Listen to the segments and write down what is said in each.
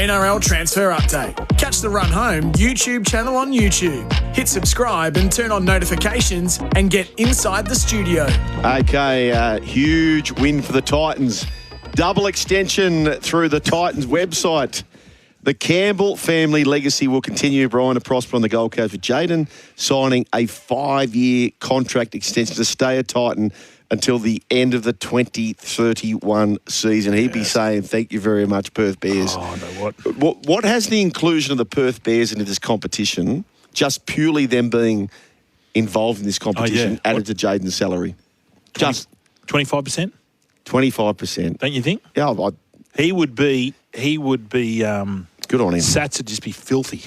NRL transfer update. Catch the Run Home YouTube channel on YouTube. Hit subscribe and turn on notifications and get inside the studio. Okay, huge win for the Titans. Double extension through the Titans website. The Campbell family legacy will continue, Brian, to prosper on the Gold Coast, with Jayden signing a 5-year contract extension to stay a Titan until the end of the 2031 season. He'd be saying, thank you very much, Perth Bears. Oh, no, What has the inclusion of the Perth Bears into this competition, just purely them being involved in this competition, added to Jayden's salary? Just 25%? 25%. Don't you think? Yeah, He would be good on him. Sats would just be filthy.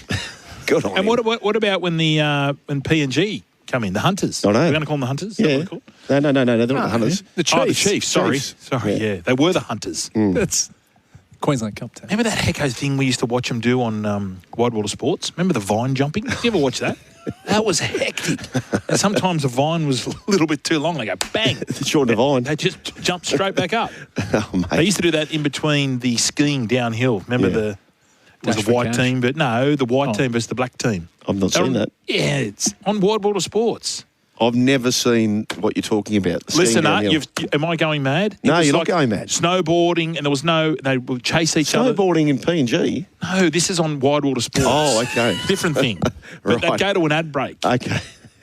Good on him. And what about when PNG come in, the Hunters? I know. We're going to call them the Hunters? Yeah. Is that what they're No, they're not the Hunters. The Chiefs. called? The Chiefs, sorry. Chiefs. Sorry, yeah. They were the Hunters. That's Queensland Cup team. Remember that hecko thing we used to watch them do on Wide World of Sports? Remember the vine jumping? Did you ever watch that? That was hectic. And sometimes the vine was a little bit too long. They go, bang. Short of vine. They just jump straight back up. Oh, mate. They used to do that in between the skiing downhill. Remember it was Dash the white for cash. team, but no, the white team versus the black team. I've not seen that. Yeah, it's on Wide World of Sports. I've never seen what you're talking about. The Listen, skiing downhill. am I going mad? It No, was you're not going mad. Snowboarding, and there was they would chase each other. Snowboarding in PNG? No, this is on Wide World of Sports. Oh, okay. Different thing. But they'd Right. go to an ad break. Okay.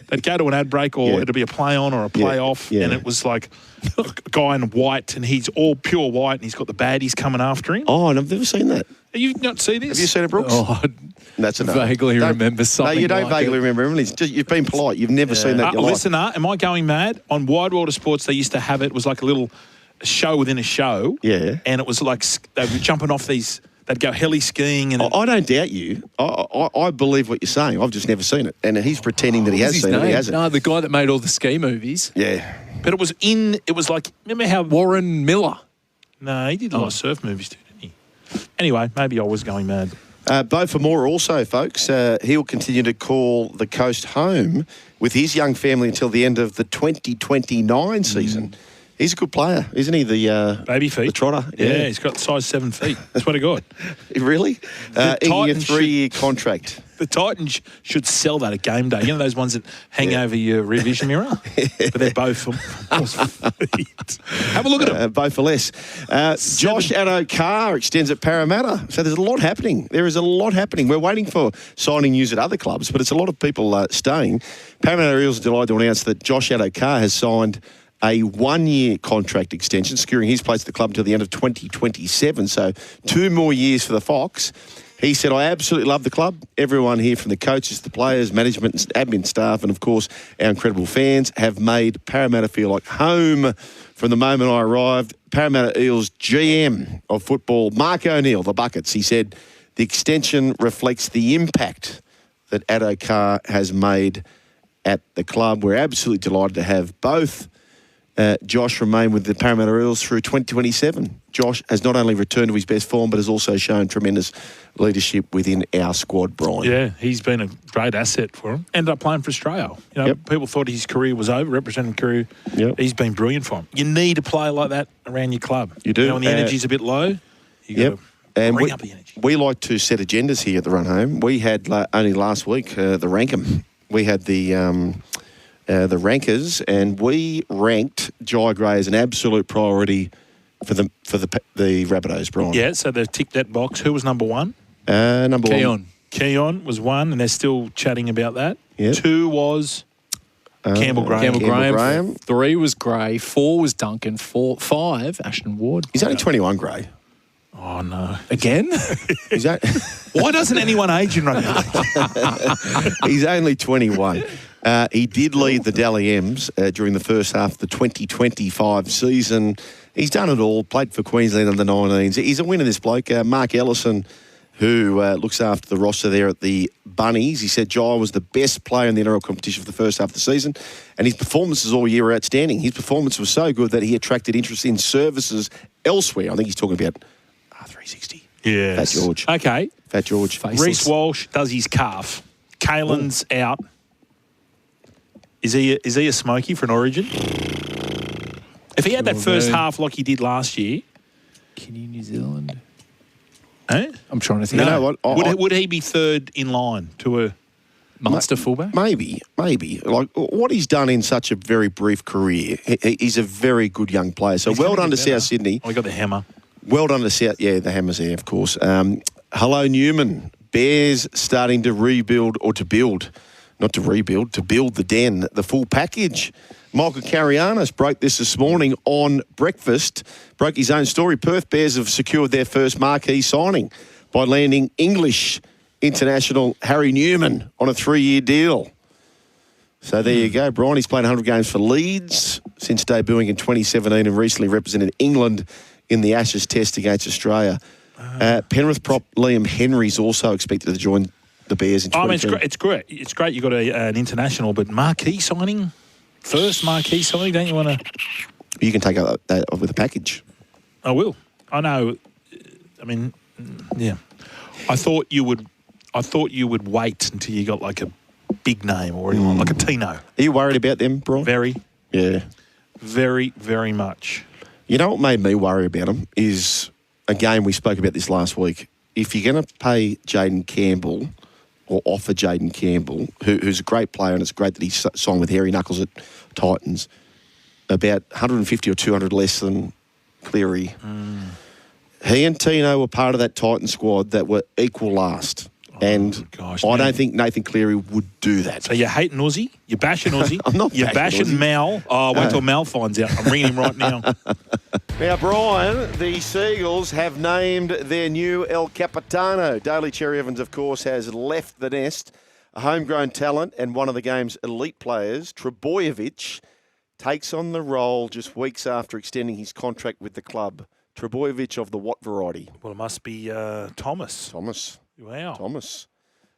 They'd go to an ad break, or it'd be a play on or a play off, yeah. and it was like a guy in white, and he's all pure white, and he's got the baddies coming after him. Oh, and I've never seen that. You not see this? Have you seen it, Brooks? Oh, That's enough. vaguely Don't- remember something No, you don't like vaguely it. remember. It's just, you've been polite. You've never seen that in your life. Listener, am I going mad? On Wide World of Sports, they used to have it was like a little show within a show. Yeah. And it was like they were jumping off these. They'd go heli skiing, and I don't doubt you. I believe what you're saying. I've just never seen it. And he's pretending that he has What's his seen it, but he name? hasn't. No, the guy that made all the ski movies. Yeah. but it was in. It was like remember how Warren Miller. No, he did a lot of surf movies too, didn't he? Anyway, maybe I was going mad. Beau Fermor also, folks, he'll continue to call the coast home with his young family until the end of the 2029 season. He's a good player, isn't he? The Baby feet. the trotter. Yeah, he's got size 7 feet. Swear to God. Really? The In a Titans 3-year contract. The Titans should sell that at game day. You know those ones that hang over your rear vision mirror? But they're both feet. Have a look at them. Beau for less. Josh Addo-Carr extends at Parramatta. So there's a lot happening. There is a lot happening. We're waiting for signing news at other clubs, but it's a lot of people staying. Parramatta Eels are delighted to announce that Josh Addo-Carr has signed a 1-year contract extension, securing his place at the club until the end of 2027. So 2 more years for the Fox. He said, I absolutely love the club. Everyone here from the coaches, the players, management, admin staff, and of course our incredible fans have made Parramatta feel like home from the moment I arrived. Parramatta Eels GM of football, Mark O'Neill, the Buckets, he said, the extension reflects the impact that Addo-Carr has made at the club. We're absolutely delighted to have both Josh remain with the Parramatta Eels through 2027. Josh has not only returned to his best form, but has also shown tremendous leadership within our squad, Brian. Yeah, he's been a great asset for him. Ended up playing for Australia. You know, people thought his career was over, representing career. Yep. He's been brilliant for him. You need a player like that around your club. You do. You know, when the energy's a bit low, you got to bring up the energy. We like to set agendas here at the Run Home. We had only last week the Rankum. We had the rankers, and we ranked Jye Gray as an absolute priority for the rabbitohs, Brian. Yeah, so they've ticked that box. Who was number 1? Number Keon. 1. Keon was 1, and they're still chatting about that. Yep. 2 was Campbell Graham. Campbell Graham. 3 was Gray. 4 was Duncan. 5, Ashton Ward. He's only 21, Gray. Oh, no. Again? Why doesn't anyone age in rugby? He's only 21. He did lead the Dally M's during the first half of the 2025 season. He's done it all, played for Queensland under 19s. He's a winner, this bloke. Mark Ellison, who looks after the roster there at the Bunnies, he said Jye was the best player in the NRL competition for the first half of the season, and his performances all year were outstanding. His performance was so good that he attracted interest in services elsewhere. I think he's talking about 360. Yes. Fat George. Okay. Fat George. Reece Walsh does his calf. Kalen's out. Is he a smoky for an Origin? If he had that first half like he did last year, Kenny, New Zealand. Eh? I'm trying to think. You know what? Would he be third in line to a Munster fullback? Maybe. Like what he's done in such a very brief career, he's a very good young player. So well done to South Sydney. Oh, we got the hammer. Well done to South. Yeah, the hammer's there, of course. Hello, Newman. Bears starting to rebuild or to build. Not to rebuild, to build the den, the full package. Michael Carianos broke this morning on breakfast, broke his own story. Perth Bears have secured their first marquee signing by landing English international Harry Newman on a 3-year deal. So there you go. Brian, he's played 100 games for Leeds since debuting in 2017 and recently represented England in the Ashes Test against Australia. Penrith prop Liam Henry's also expected to join the Bears in 2022. I mean, it's great. It's great you got an international, but marquee signing? First marquee signing, don't you want to? You can take that with a package. I will. I know. I mean, yeah. I thought you would wait until you got like a big name or anyone, like a Tino. Are you worried about them, Brian? Very. Yeah. Very, very much. You know what made me worry about them is, again, we spoke about this last week. If you're going to pay Jayden Campbell or offer Jayden Campbell, who's a great player, and it's great that he's signed with Hairy Knuckles at Titans, about 150 or 200 less than Cleary. He and Tino were part of that Titan squad that were equal last. And I don't think Nathan Cleary would do that. So you're hating Aussie? You're bashing Aussie? I'm not You're bashing Aussie. Mal? Oh, wait till Mal finds out. I'm ringing him right now. Now, Brian, the Seagulls have named their new El Capitano. Daly Cherry Evans, of course, has left the nest. A homegrown talent and one of the game's elite players, Trbojevic, takes on the role just weeks after extending his contract with the club. Trbojevic of the what variety? Well, it must be Thomas. Thomas. Wow.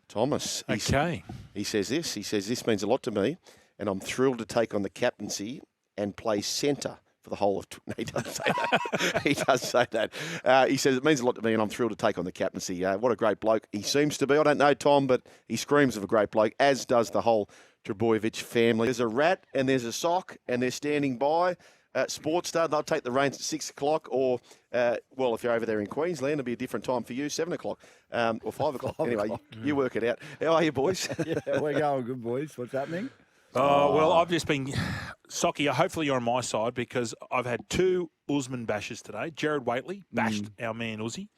Thomas. Okay. He says this means a lot to me, and I'm thrilled to take on the captaincy and play centre for the whole of... No, he doesn't say that. He does say that. He says, it means a lot to me, and I'm thrilled to take on the captaincy. What a great bloke he seems to be. I don't know Tom, but he screams of a great bloke, as does the whole Trbojevic family. There's a Rat and there's a SOK, and they're standing by. Sports Star, they'll take the reins at 6 o'clock, or, well, if you're over there in Queensland, it'll be a different time for you, 7 o'clock or 5 o'clock. Anyway, you work it out. How are you, boys? Yeah, we're going good, boys. What's happening? Well, I've just been... Socky, hopefully you're on my side, because I've had 2 Usman bashes today. Jared Waitley bashed our man Uzi,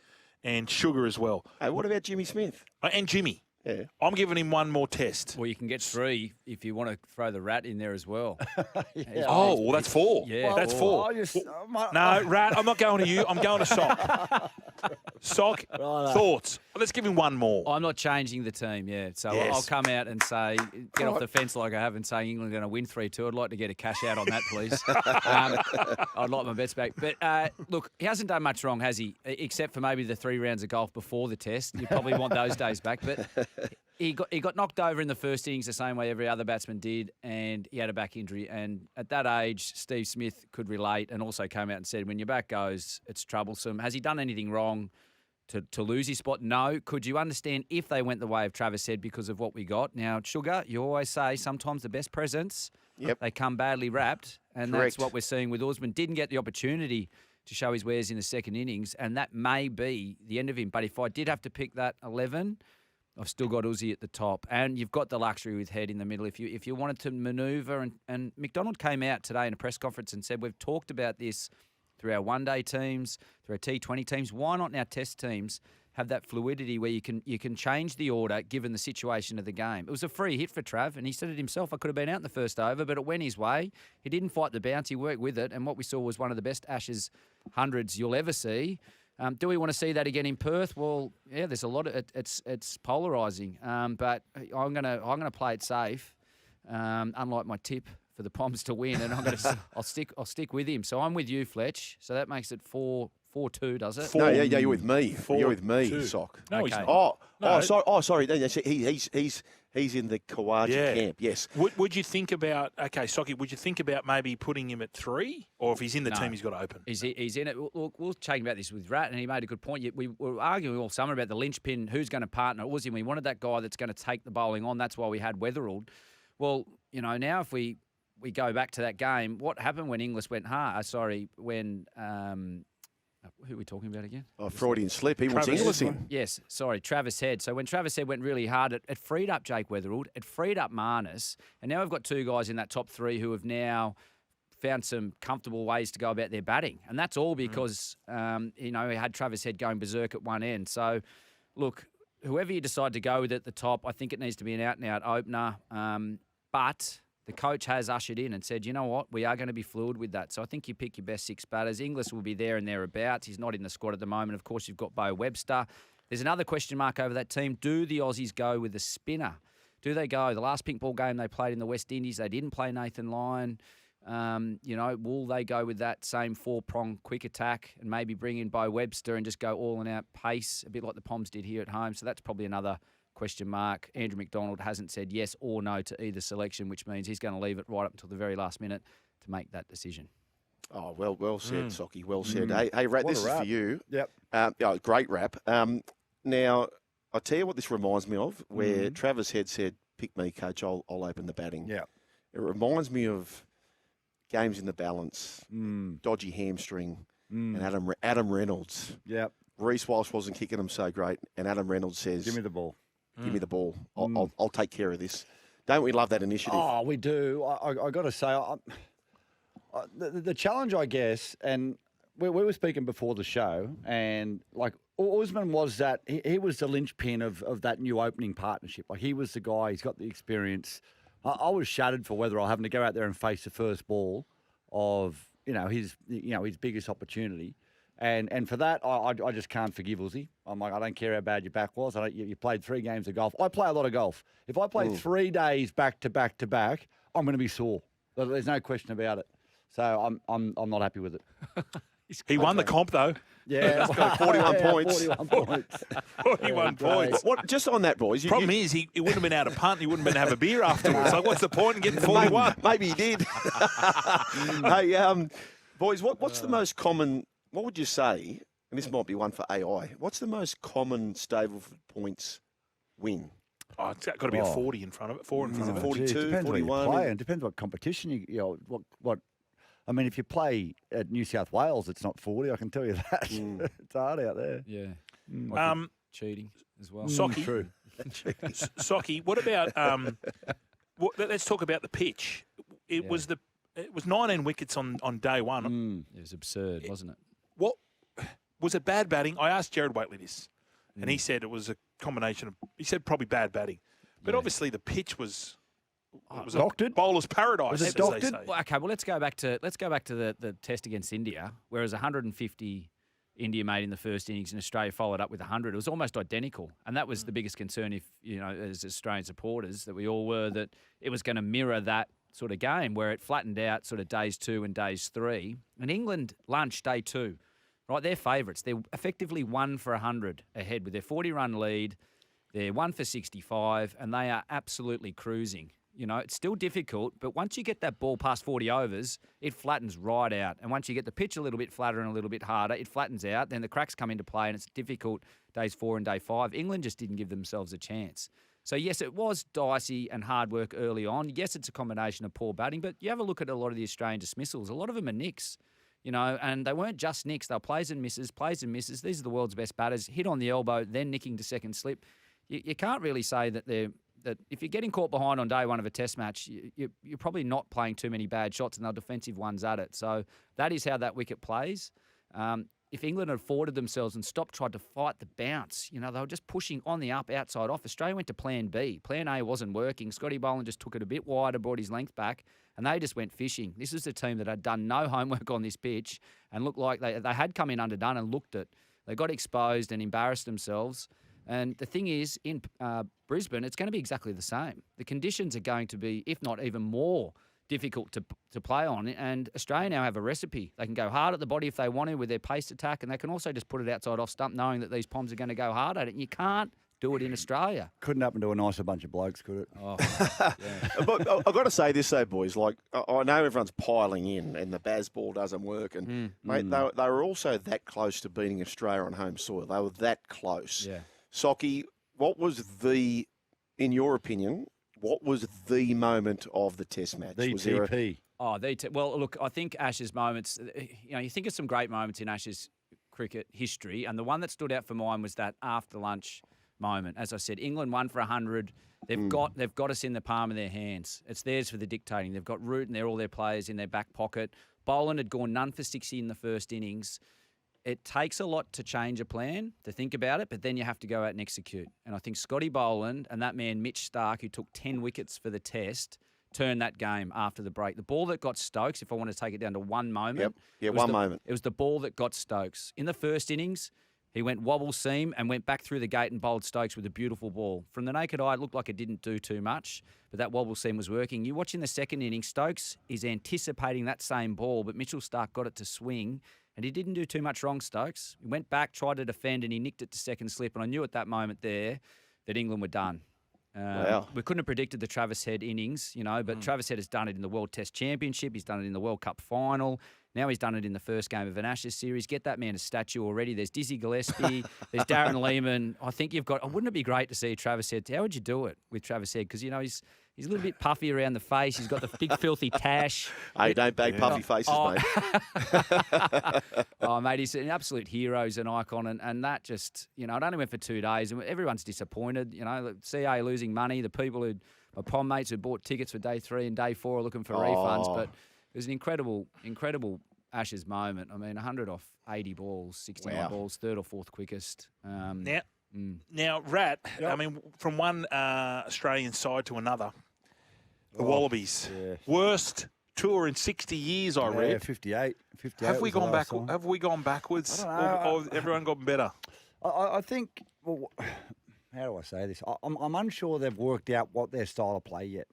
and Sugar as well. Hey, what about Jimmy Smith? And Jimmy. Yeah. I'm giving him one more test. Well, you can get 3 if you want to throw the Rat in there as well. Oh, well, that's 4. Yeah. That's 4. No, Rat, I'm not going to you. I'm going to Sock. Sock, thoughts? Let's give him one more. I'm not changing the team, yeah. So Yes. I'll come out and say, get off the fence like I have and say England are going to win 3-2. I'd like to get a cash out on that, please. I'd like my bets back. But look, he hasn't done much wrong, has he? Except for maybe the 3 rounds of golf before the test. You probably want those days back. But he got knocked over in the first innings the same way every other batsman did, and he had a back injury. And at that age, Steve Smith could relate and also came out and said, when your back goes, it's troublesome. Has he done anything wrong to lose his spot? No. Could you understand if they went the way of Travis said because of what we got? Now, Sugar, you always say sometimes the best presents, they come badly wrapped, and Correct. that's what we're seeing with Usman. Didn't get the opportunity to show his wares in the second innings, and that may be the end of him. But if I did have to pick that 11... I've still got Uzi at the top, and you've got the luxury with Head in the middle. If you wanted to manoeuvre, and McDonald came out today in a press conference and said, we've talked about this through our one-day teams, through our T20 teams. Why not in our test teams have that fluidity where you can change the order given the situation of the game? It was a free hit for Trav, and he said it himself. I could have been out in the first over, but it went his way. He didn't fight the bounce. He worked with it, and what we saw was one of the best Ashes hundreds you'll ever see. Do we want to see that again in Perth? Well, yeah, there's a lot of it's polarising. But I'm gonna play it safe. Unlike my tip for the Poms to win, and I'll stick with him. So I'm with you, Fletch. So that makes it 4-2, does it? No, yeah, you're with me. You're with me, Sock. No, Okay. he's not. Sorry. He's in the Kawaja camp. Yes. Would you think about, Socky, would you think about maybe putting him at 3? Or if he's in the team, he's got to open? He's in it. We'll chat about this with Rat, and he made a good point. We were arguing all summer about the linchpin, who's going to partner Aussie. We wanted that guy that's going to take the bowling on. That's why we had Weatherald. Well, now if we go back to that game, what happened when Inglis went when Who are we talking about again? Oh, Freudian slip. He wants Inglis in. Yes, sorry, Travis Head. So when Travis Head went really hard, it freed up Jake Weatherald, it freed up Marnus, and now we've got two guys in that top three who have now found some comfortable ways to go about their batting. And that's all because, he had Travis Head going berserk at one end. So, look, whoever you decide to go with at the top, I think it needs to be an out-and-out opener. But the coach has ushered in and said, you know what, we are going to be fluid with that. So I think you pick your best six batters. Inglis will be there and thereabouts. He's not in the squad at the moment. Of course, you've got Beau Webster. There's another question mark over that team. Do the Aussies go with a spinner? Do they go? The last pink ball game they played in the West Indies, they didn't play Nathan Lyon. Will they go with that same four-prong quick attack and maybe bring in Beau Webster and just go all and out pace, a bit like the Poms did here at home? So that's probably another question mark. Andrew McDonald hasn't said yes or no to either selection, which means he's going to leave it right up until the very last minute to make that decision. Oh, well said, Socky. Well said. Hey, Rat, this is for you. Yep. Great rap. Now, I'll tell you what this reminds me of, where Travis Head said, pick me, coach, I'll open the batting. Yeah. It reminds me of games in the balance, dodgy hamstring, and Adam Reynolds. Yep. Reece Walsh wasn't kicking him so great, and Adam Reynolds says, Give me the ball. Give me the ball. I'll take care of this. Don't we love that initiative? Oh, we do. I got to say, the challenge, I guess, and we were speaking before the show, and like Usman was that he was the linchpin of that new opening partnership. Like he was the guy. He's got the experience. I was shattered for Weatherall having to go out there and face the first ball of his biggest opportunity. And for that, I just can't forgive Uzi. I'm like, I don't care how bad your back was. You played 3 games of golf. I play a lot of golf. If I play 3 days back to back to back, I'm going to be sore. There's no question about it. So I'm not happy with it. He won the comp though. Yeah, 41 points. 41 points. 41 points. What? Just on that, boys. Problem is, he wouldn't have been able to punt. He wouldn't have been able to have a beer afterwards. Like, what's the point in getting 41? Maybe he did. Hey, boys, what's the most common? What would you say? And this might be one for AI. What's the most common Stableford points win? Oh, it's got to be a 40 in front of it. 4 in front of it. 42, depends 41. What you play, and depends what competition what. I mean, if you play at New South Wales, it's not 40. I can tell you that. It's hard out there. Yeah. Cheating as well. Socky. True. Socky, what about? Let's talk about the pitch. It was 19 wickets on day one. It was absurd, wasn't it? What was it? Bad batting? I asked Jared Waitley this, and he said it was a combination of. He said probably bad batting, but obviously the pitch was. It was doctored? a bowler's paradise. Was it as doctored? they say. Well, okay, well let's go back to the test against India, whereas 150 India made in the first innings and Australia followed up with 100. It was almost identical, and that was the biggest concern. If as Australian supporters, that we all were, that it was going to mirror that sort of game where it flattened out sort of days 2 and days 3. And England lunch day 2, right? They're favourites. They're effectively 1 for 100 ahead with their 40-run lead. They're 1 for 65, and they are absolutely cruising. It's still difficult, but once you get that ball past 40 overs, it flattens right out. And once you get the pitch a little bit flatter and a little bit harder, it flattens out. Then the cracks come into play, and it's difficult days 4 and day 5. England just didn't give themselves a chance. So, yes, it was dicey and hard work early on. Yes, it's a combination of poor batting, but you have a look at a lot of the Australian dismissals. A lot of them are nicks, and they weren't just nicks. They were plays and misses. These are the world's best batters. Hit on the elbow, then nicking to second slip. You can't really say that that if you're getting caught behind on day 1 of a test match, you're probably not playing too many bad shots, and they're defensive ones at it. So that is how that wicket plays. If England had afforded themselves and tried to fight the bounce, they were just pushing on the up, outside, off. Australia went to plan B. Plan A wasn't working. Scotty Boland just took it a bit wider, brought his length back, and they just went fishing. This is a team that had done no homework on this pitch and looked like they had come in underdone and looked it. They got exposed and embarrassed themselves. And the thing is, in Brisbane, it's going to be exactly the same. The conditions are going to be, if not even more, difficult to play on. And Australia now have a recipe. They can go hard at the body if they want to with their pace attack, and they can also just put it outside off stump knowing that these Poms are going to go hard at it. And you can't do it in Australia. Couldn't happen to a nicer bunch of blokes, could it? Oh, But I've got to say this, though, boys. Like, I know everyone's piling in and the Baz ball doesn't work. And, mate, they were also that close to beating Australia on home soil. They were that close. Yeah. Socky, in your opinion, what was the moment of the Test match? The was TP. Well, look, I think Ash's moments, you think of some great moments in Ash's cricket history. And the one that stood out for mine was that after lunch moment. As I said, England won for 100. They've got us in the palm of their hands. It's theirs for the dictating. They've got Root and all their players in their back pocket. Boland had gone none for 60 in the first innings. It takes a lot to change a plan, to think about it, but then you have to go out and execute. And I think Scotty Boland and that man Mitch Starc, who took 10 wickets for the test, turned that game after the break. The ball that got Stokes, if I want to take it down to one moment. Moment. It was the ball that got Stokes. In the first innings, he went wobble seam and went back through the gate and bowled Stokes with a beautiful ball. From the naked eye, it looked like it didn't do too much, but that wobble seam was working. You watch in the second innings, Stokes is anticipating that same ball, but Mitchell Starc got it to swing. And he didn't do too much wrong, Stokes. He went back, tried to defend, and he nicked it to second slip. And I knew at that moment there that England were done. Wow. We couldn't have predicted the Travis Head innings, but Travis Head has done it in the World Test Championship. He's done it in the World Cup final. Now he's done it in the first game of an Ashes series. Get that man a statue already. There's Dizzy Gillespie. There's Darren Lehmann. I think wouldn't it be great to see Travis Head? How would you do it with Travis Head? Because, he's a little bit puffy around the face. He's got the big filthy tash. Hey, don't bag puffy faces, mate. Oh, mate, he's an absolute hero. He's an icon. And that just, it only went for 2 days. And everyone's disappointed. The CA losing money. The people my prom mates who bought tickets for day 3 and day 4 are looking for refunds. But it was an incredible Ashes moment. I mean, 100 off 80 balls, 69 balls, third or fourth quickest. Now, Rat, I mean, from one Australian side to another, the Wallabies. Yeah. Worst tour in 60 years, I read. 58. Have we gone back? Have we gone backwards? Or everyone gotten better? I think, how do I say this? I'm unsure they've worked out what their style of play yet.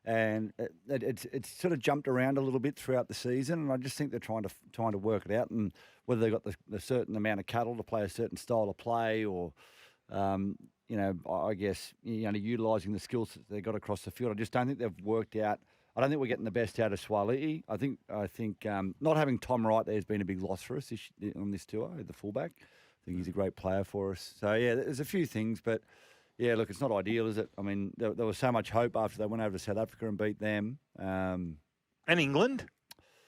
And it's sort of jumped around a little bit throughout the season, and I just think they're trying to work it out, and whether they've got the certain amount of cattle to play a certain style of play, or I guess utilising the skills that they got across the field. I just don't think they've worked out. I don't think we're getting the best out of Swaliti. I think not having Tom Wright there has been a big loss for us on this tour, the fullback. I think he's a great player for us. So yeah, there's a few things, but. Yeah, look, it's not ideal, is it? I mean, there was so much hope after they went over to South Africa and beat them. And England?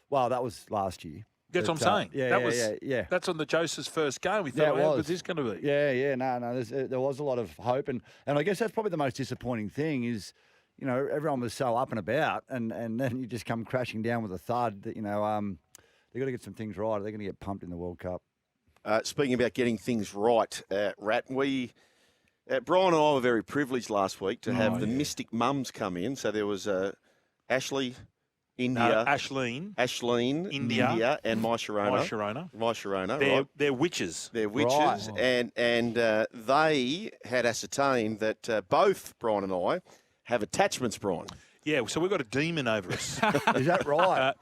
Well, that was last year. That's what I'm saying. Yeah. That's on the Joseph's first game. We thought, how good this going to be? Yeah. No. There was a lot of hope. And I guess that's probably the most disappointing thing is, everyone was so up and about, and then you just come crashing down with a thud that, they've got to get some things right. They're going to get pumped in the World Cup. Speaking about getting things right, Rat, Brian and I were very privileged last week to have the Mystic Mums come in. So there was Ashley, India. Ashleen, India, and My Sharona. They're witches. They're witches. Right. And they had ascertained that both Brian and I have attachments, Brian. Yeah, so we've got a demon over us. Is that right?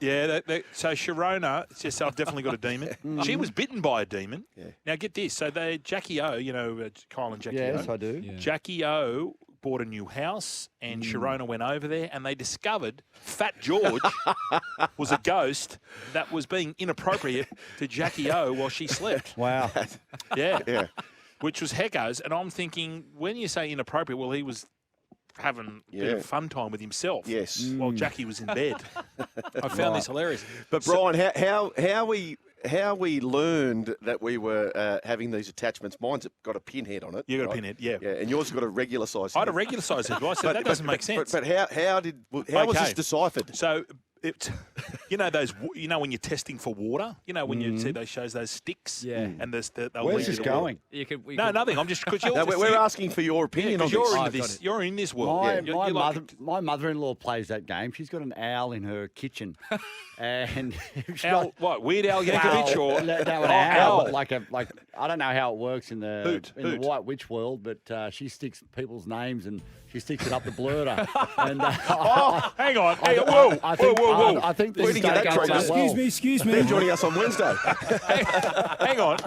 So Sharona says, I've definitely got a demon. She was bitten by a demon. Yeah. Now, get this. So Jackie O, Kyle and Jackie O. Yes, I do. Yeah. Jackie O bought a new house, and Sharona went over there, and they discovered Fat George was a ghost that was being inappropriate to Jackie O while she slept. Wow. Yeah. Which was heckos. And I'm thinking, when you say inappropriate, well, he was having a bit of fun time with himself. Yes. While Jackie was in bed. I found this hilarious. But Brian, how we learned that we were having these attachments? Mine's got a pinhead on it. You got a pinhead, yeah. Yeah, and yours has got a regular size head. I had a regular size head. I said that doesn't make sense. But how was this deciphered? So. When you're testing for water, when you see those shows, those sticks, and where's this going? Nothing. I'm just because we're asking for your opinion on this. You're in this world. My mother-in-law plays that game. She's got an owl in her kitchen, and Weird Al Yankovic or an owl? Like I don't know how it works in the White Witch world, but she sticks people's names and she sticks it up the blurter. And hang on, whoa. I think this is going to go well. Excuse me. They're joining us on Wednesday. Hang on.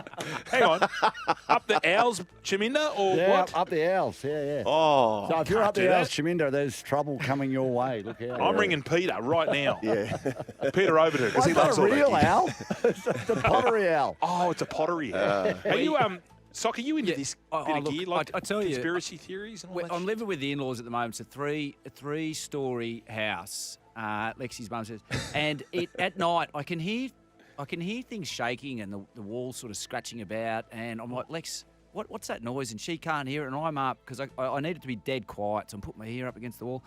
Up the Owls, Chaminda, or what? Up the Owls, yeah. Oh, so if you're up the Owls, Chaminda, there's trouble coming your way. Look out. I'm ringing Peter right now. Yeah. Peter Overton, because he loves all that. It's not a real owl. It's a pottery owl. Oh, it's a pottery owl. Are you Sock, are you into this bit of gear, like I tell you, conspiracy theories and all that I'm living with the in-laws at the moment. It's a three-story house, Lexi's mum says. And at night, I can hear I can hear things shaking and the wall sort of scratching about, and I'm like, Lex, what's that noise? And she can't hear it, and I'm up because I need it to be dead quiet, so I'm putting my ear up against the wall.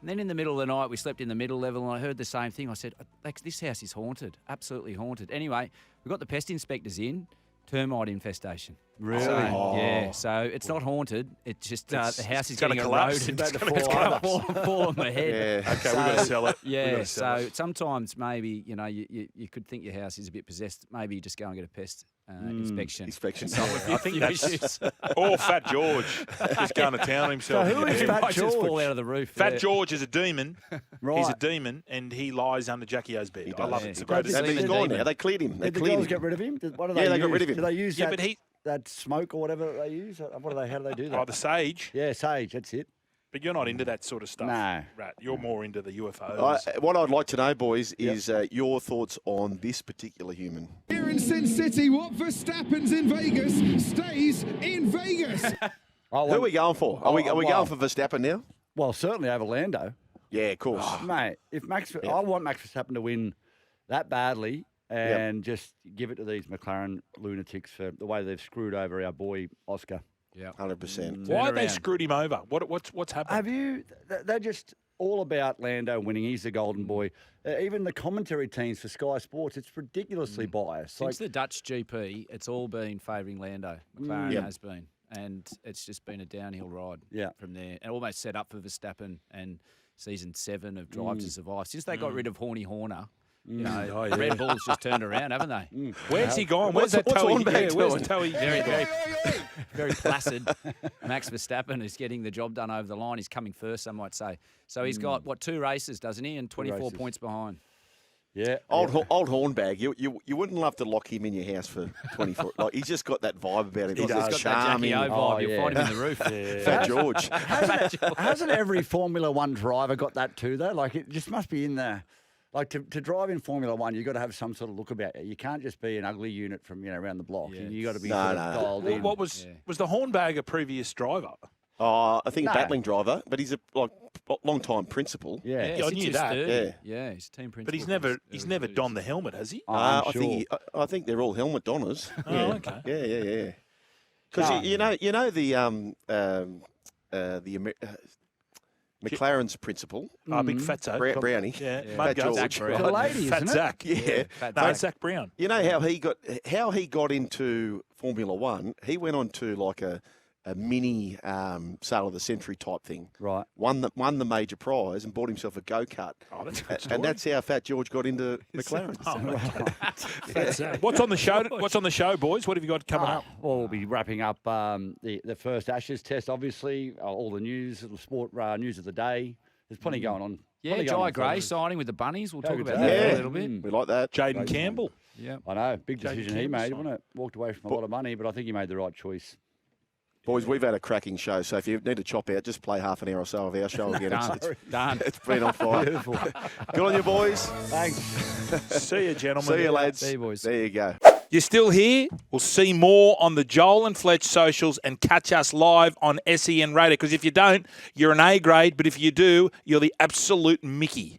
And then in the middle of the night, we slept in the middle level, and I heard the same thing. I said, Lex, this house is haunted, absolutely haunted. Anyway, we got the pest inspectors in, termite infestation. Really? So, yeah, so it's not haunted. It's just the house is gonna getting collapse. eroded. It's gonna fall on my head. Yeah. Okay, we've got to sell it. We've Yeah, gotta sell so it. sometimes maybe, you could think your house is a bit possessed. Maybe you just go and get a pest inspection. Inspection. I think Few that's issues. or Fat George just going to town on himself. So who is It Fat might just fall George? out of the roof. Fat yeah. George is a demon. Right. He's a demon, and he lies under Jackie O's bed. I love Yeah. it. It's the But greatest. did He's they- gone demon. now. They cleared him. They Did the cleared girls him. get rid of him? What do Yeah, they they use? got rid of him. Do they use Yeah, that, but he. that smoke or whatever they use? How do they do that? Oh, the sage. Yeah, sage. That's it. But you're not into that sort of stuff. No. Right. You're more into the UFOs. What I'd like to know, boys, is your thoughts on this particular human. Here in Sin City, what Verstappen's in Vegas stays in Vegas. Who are we going for? Are we well- going for Verstappen now? Well, certainly over Lando. Yeah, of course. Mate, if I want Max Verstappen to win that badly and just give it to these McLaren lunatics for the way they've screwed over our boy Oscar. Yeah. 100%. Why have they around. screwed him over? What's happened? Have you? They're just all about Lando winning. He's the golden boy. Even the commentary teams for Sky Sports, it's ridiculously biased. Since the Dutch GP, it's all been favouring Lando. McLaren has been. And it's just been a downhill ride from there. And almost set up for Verstappen and season 7 of Drive to Survive. Since they got rid of Horny Horner, Red Bull's just turned around, haven't they? Where's he gone? Where's What's that Toey? Hornback Yeah, where's doing? Toey? Very placid. Max Verstappen is getting the job done over the line. He's coming first, some might say. So he's got, 2 races, doesn't he? And 24 races. points behind. Yeah. Old Hornbag, you wouldn't love to lock him in your house for 24. Like he's just got that vibe about him. He's got that charming. Jackie O vibe. You'll find him in the roof. Fat George. Hasn't every Formula One driver got that too, though? Like, it just must be in there. Like, to drive in Formula One, you've got to have some sort of look about you. You can't just be an ugly unit from, around the block. Yeah. You got to be No, sort of no. dialed in. What was the Hornbag a previous driver? I think a No. battling driver, but he's a long time principal. Yeah. I since knew he's that. 30. Yeah, he's team principal. But he's for never his- donned the helmet, has he? I'm I sure. think I think they're all helmet donners. Oh, yeah. okay. Yeah. Because you know the McLaren's principal, Big Fatso. Brownie. Yeah. Fat Mud guts. George. Brown. It's a lady, Fat isn't it? Zach. Yeah. Fat No, Zach. Zach Brown. You know how he got into Formula One? He went on to like a mini sale of the century type thing. Right. Won the major prize and bought himself a go-kart. Oh, that's a good story. And that's how Fat George got into McLaren. Fat Zach. What's on the show? What's on the show, boys? What have you got coming up? Well, we'll be wrapping up the first Ashes test, obviously. All the news, the sport news of the day. There's plenty going on. Yeah, Plenty going Jye on, Gray fellas. signing with the Bunnies. We'll talk good about day. that Yeah. a little bit. We like that. Jayden Campbell. Yeah. I know, big Jayden decision he Campbell made, signed. wasn't it? Walked away from a lot of money, but I think he made the right choice. Boys, we've had a cracking show, so if you need to chop out, just play half an hour or so of our show again. Done. It's been on fire. Beautiful. Good on you, boys. Thanks. See you, gentlemen. See you, lads. See you, boys. There you go. You're still here? We'll see more on the Joel and Fletch socials and catch us live on SEN Radio. Because if you don't, you're an A grade. But if you do, you're the absolute Mickey.